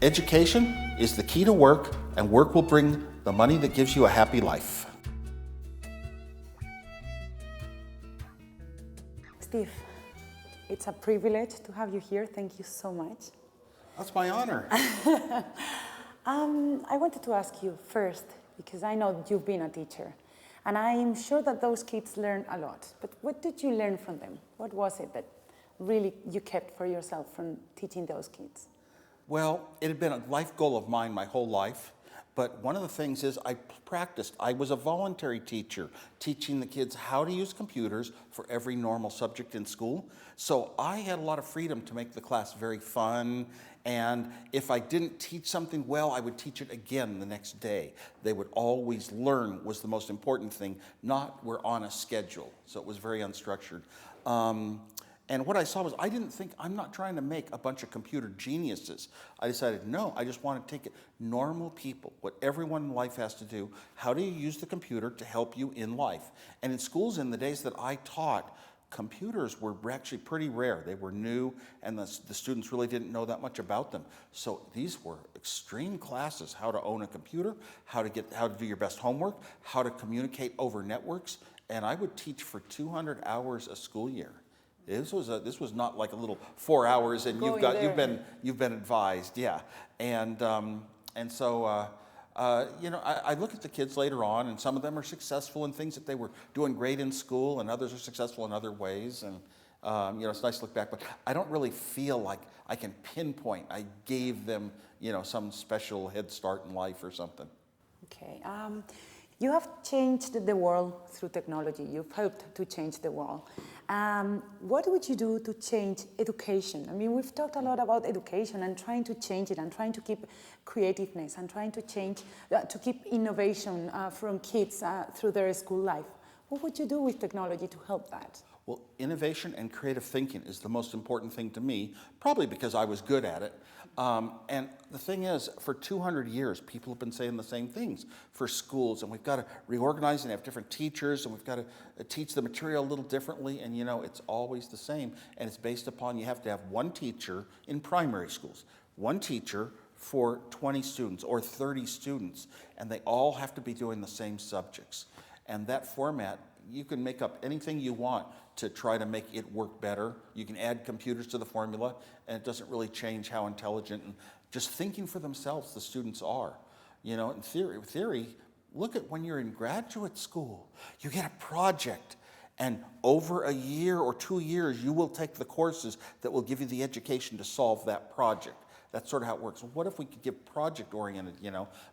Education is the key to work, and work will bring the money that gives you a happy life. Steve, it's a privilege to have you here. Thank you so much. That's my honor. I wanted to ask you first, because I know you've been a teacher, and I'm sure that those kids learn a lot. But what did you learn from them? What was it that really you kept for yourself from teaching those kids? Well, it had been a life goal of mine my whole life, but one of the things is I practiced. I was a voluntary teacher, teaching the kids how to use computers for every normal subject in school. So I had a lot of freedom to make the class very fun, and if I didn't teach something well, I would teach it again the next day. They would always learn was the most important thing, not we're on a schedule. So it was very unstructured. And what I saw was I'm not trying to make a bunch of computer geniuses. I decided, no, I just want to take it normal people, what everyone in life has to do. How do you use the computer to help you in life? And in schools in the days that I taught, computers were actually pretty rare. They were new, and the students really didn't know that much about them. So these were extreme classes: how to own a computer, how to do your best homework, how to communicate over networks. And I would teach for 200 hours a school year. This was not like a little 4 hours and you've been advised, yeah. And so I look at the kids later on, and some of them are successful in things that they were doing great in school, and others are successful in other ways. And it's nice to look back, but I don't really feel like I can pinpoint I gave them some special head start in life or something. Okay. You have changed the world through technology. You've helped to change the world. What would you do to change education? I mean, we've talked a lot about education and trying to change it and trying to keep creativeness and trying to to keep innovation from kids through their school life. What would you do with technology to help that? Well, innovation and creative thinking is the most important thing to me, probably because I was good at it. And the thing is, for 200 years, people have been saying the same things for schools, and we've got to reorganize and have different teachers, and we've got to teach the material a little differently, and it's always the same, and it's based upon you have to have one teacher in primary schools, one teacher for 20 students or 30 students, and they all have to be doing the same subjects. And that format, you can make up anything you want to try to make it work better. You can add computers to the formula, and it doesn't really change how intelligent and just thinking for themselves the students are. In theory, look at when you're in graduate school. You get a project, and over a year or 2 years, you will take the courses that will give you the education to solve that project. That's sort of how it works. What if we could get project-oriented,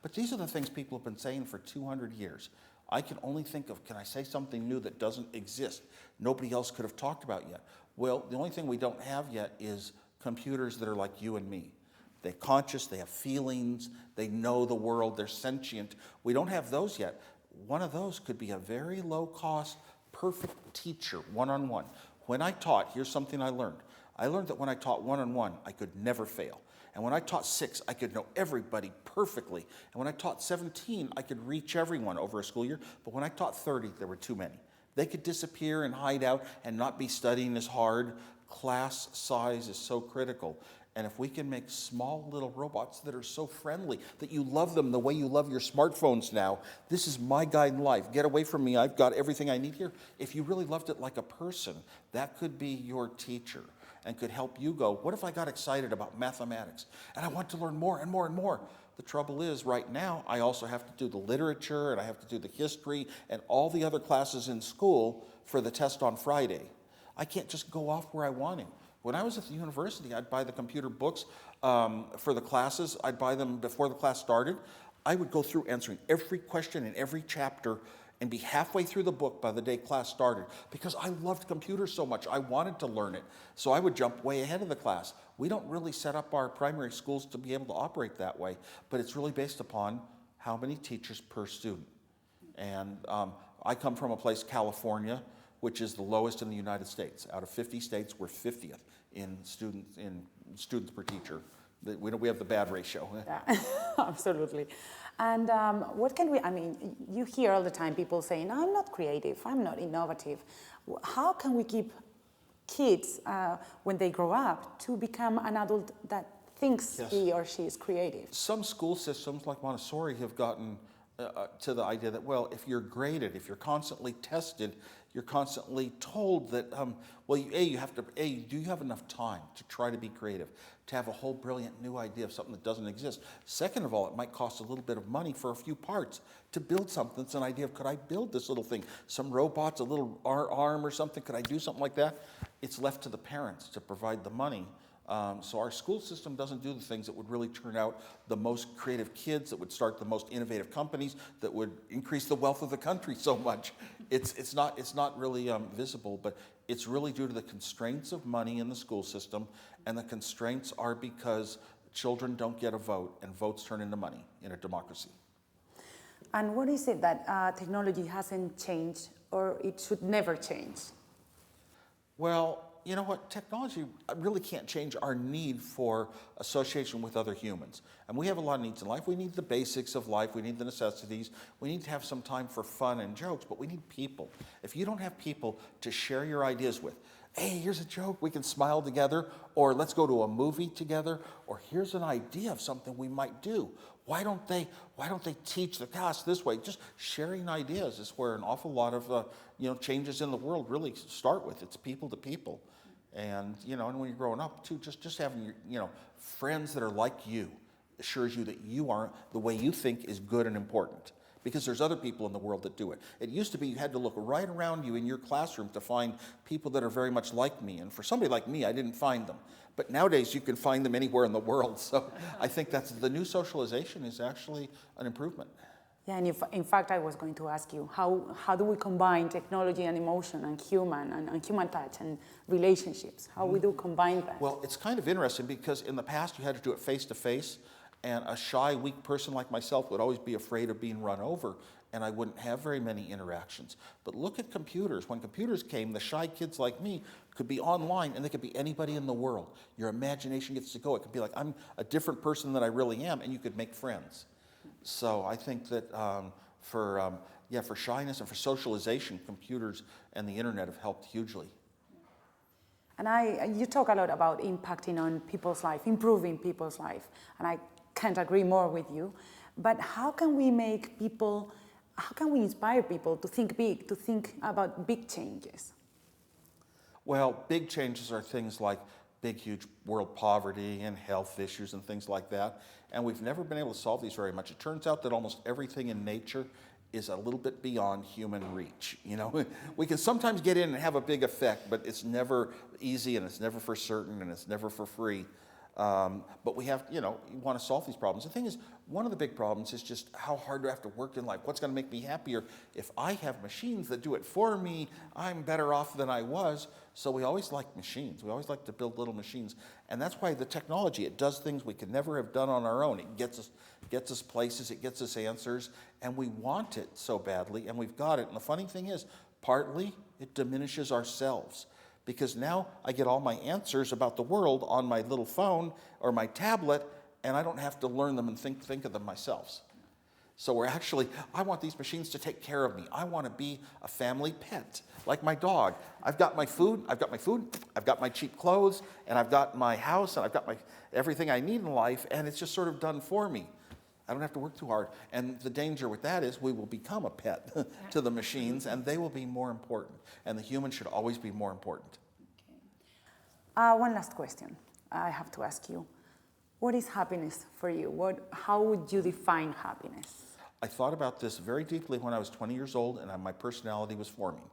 But these are the things people have been saying for 200 years. I can only think of, can I say something new that doesn't exist? Nobody else could have talked about yet. Well, the only thing we don't have yet is computers that are like you and me. They're conscious, they have feelings, they know the world, they're sentient. We don't have those yet. One of those could be a very low-cost, perfect teacher, one-on-one. When I taught, here's something I learned. I learned that when I taught one-on-one, I could never fail. And when I taught 6, I could know everybody perfectly. And when I taught 17, I could reach everyone over a school year. But when I taught 30, there were too many. They could disappear and hide out and not be studying as hard. Class size is so critical. And if we can make small little robots that are so friendly, that you love them the way you love your smartphones now, this is my guide in life. Get away from me, I've got everything I need here. If you really loved it like a person, that could be your teacher and could help you go, what if I got excited about mathematics and I want to learn more and more and more? The trouble is, right now, I also have to do the literature and I have to do the history and all the other classes in school for the test on Friday. I can't just go off where I want to. When I was at the university, I'd buy the computer books for the classes. I'd buy them before the class started. I would go through answering every question in every chapter and be halfway through the book by the day class started because I loved computers so much. I wanted to learn it. So I would jump way ahead of the class. We don't really set up our primary schools to be able to operate that way, but it's really based upon how many teachers per student. And I come from a place, California, which is the lowest in the United States. Out of 50 states, we're 50th in students per teacher. We have the bad ratio. Yeah, absolutely. And what can you hear all the time people saying, I'm not creative, I'm not innovative. How can we keep kids, when they grow up, to become an adult that thinks Yes. he or she is creative. Some school systems like Montessori have gotten to the idea that, well, if you're graded, if you're constantly tested, you're constantly told that, well, do you have enough time to try to be creative, to have a whole brilliant new idea of something that doesn't exist? Second of all, it might cost a little bit of money for a few parts to build something. It's an idea of, could I build this little thing? Some robots, a little arm or something, could I do something like that? It's left to the parents to provide the money. So our school system doesn't do the things that would really turn out the most creative kids, that would start the most innovative companies, that would increase the wealth of the country so much. It's not really visible, but it's really due to the constraints of money in the school system, and the constraints are because children don't get a vote, and votes turn into money in a democracy. And what is it that technology hasn't changed, or it should never change? Well, you know what? Technology really can't change our need for association with other humans. And we have a lot of needs in life. We need the basics of life. We need the necessities. We need to have some time for fun and jokes, but we need people. If you don't have people to share your ideas with, hey, here's a joke, we can smile together, or let's go to a movie together, or here's an idea of something we might do. Why don't they teach the class this way? Just sharing ideas is where an awful lot of changes in the world really start with. It's people to people. And and when you're growing up too, just having your friends that are like you assures you that you are the way you think is good and important. Because there's other people in the world that do it. It used to be you had to look right around you in your classroom to find people that are very much like me. And for somebody like me, I didn't find them. But nowadays you can find them anywhere in the world. So I think that's the new socialization is actually an improvement. Yeah, and in fact, I was going to ask you, how do we combine technology and emotion and human touch and relationships? How we do combine that? Well, it's kind of interesting because in the past you had to do it face to face, and a shy, weak person like myself would always be afraid of being run over, and I wouldn't have very many interactions. But look at computers. When computers came, the shy kids like me could be online, and they could be anybody in the world. Your imagination gets to go. It could be like, I'm a different person than I really am, and you could make friends. So I think that for shyness and for socialization, computers and the internet have helped hugely. And you talk a lot about impacting on people's life, improving people's life, and I can't agree more with you. But how can we inspire people to think big, to think about big changes? Well, big changes are things like big, huge world poverty and health issues and things like that. And we've never been able to solve these very much. It turns out that almost everything in nature is a little bit beyond human reach. We can sometimes get in and have a big effect, but it's never easy, and it's never for certain, and it's never for free. But we have, you want to solve these problems. The thing is, one of the big problems is just how hard do I have to work in life? What's going to make me happier? If I have machines that do it for me, I'm better off than I was. So we always like machines. We always like to build little machines. And that's why the technology, it does things we could never have done on our own. It gets us places, it gets us answers, and we want it so badly, and we've got it. And the funny thing is, partly it diminishes ourselves. Because now I get all my answers about the world on my little phone or my tablet, and I don't have to learn them and think of them myself. So I want these machines to take care of me. I want to be a family pet, like my dog. I've got my food, I've got my cheap clothes, and I've got my house, and I've got everything I need in life, and it's just sort of done for me. I don't have to work too hard. And the danger with that is we will become a pet to the machines, and they will be more important. And the human should always be more important. Okay. One last question I have to ask you. What is happiness for you? How would you define happiness? I thought about this very deeply when I was 20 years old and my personality was forming.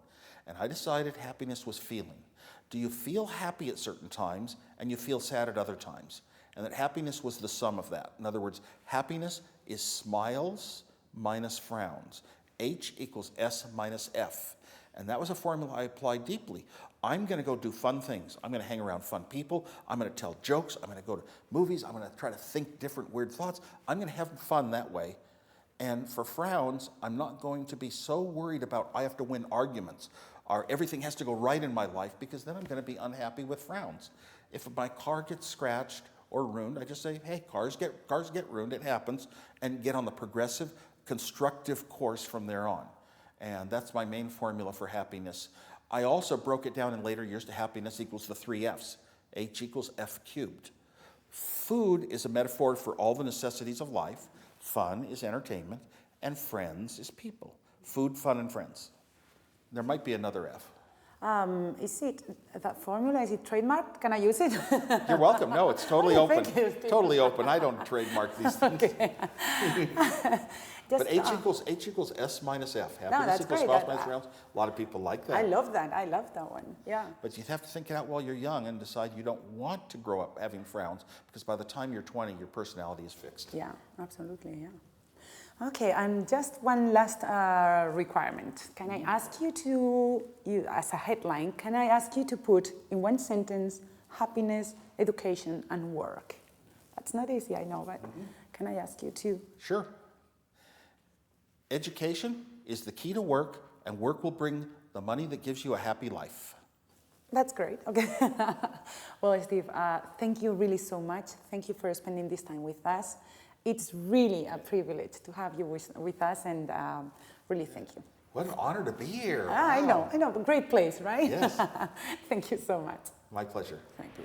And I decided happiness was feeling. Do you feel happy at certain times and you feel sad at other times? And that happiness was the sum of that. In other words, happiness is smiles minus frowns. H equals S minus F. And that was a formula I applied deeply. I'm going to go do fun things. I'm going to hang around fun people. I'm going to tell jokes. I'm going to go to movies. I'm going to try to think different weird thoughts. I'm going to have fun that way. And for frowns, I'm not going to be so worried about I have to win arguments or everything has to go right in my life, because then I'm going to be unhappy with frowns. If my car gets scratched or ruined, I just say, hey, cars get ruined, it happens, and get on the progressive, constructive course from there on. And that's my main formula for happiness. I also broke it down in later years to happiness equals the 3 F's. H equals F cubed. Food is a metaphor for all the necessities of life. Fun is entertainment. And friends is people. Food, fun, and friends. There might be another F. Is it that formula? Is it trademarked? Can I use it? You're welcome. No, it's totally open. Thank you, Steve. Totally open. I don't trademark these things. Okay. But H equals S minus F. Happiness that's equals great. spouse minus friends. A lot of people like that. I love that. I love that one. Yeah. But you have to think it out while you're young and decide you don't want to grow up having frowns, because by the time you're 20, your personality is fixed. Yeah, absolutely. Yeah. Okay, and just one last requirement. Can I ask you to, as a headline, can I ask you to put in one sentence happiness, education, and work? That's not easy, I know, but can I ask you to? Sure. Education is the key to work, and work will bring the money that gives you a happy life. That's great. Okay. Well, Steve, thank you really so much. Thank you for spending this time with us. It's really a privilege to have you with us, and really thank you. What an honor to be here. I know. Great place, right? Yes. Thank you so much. My pleasure. Thank you.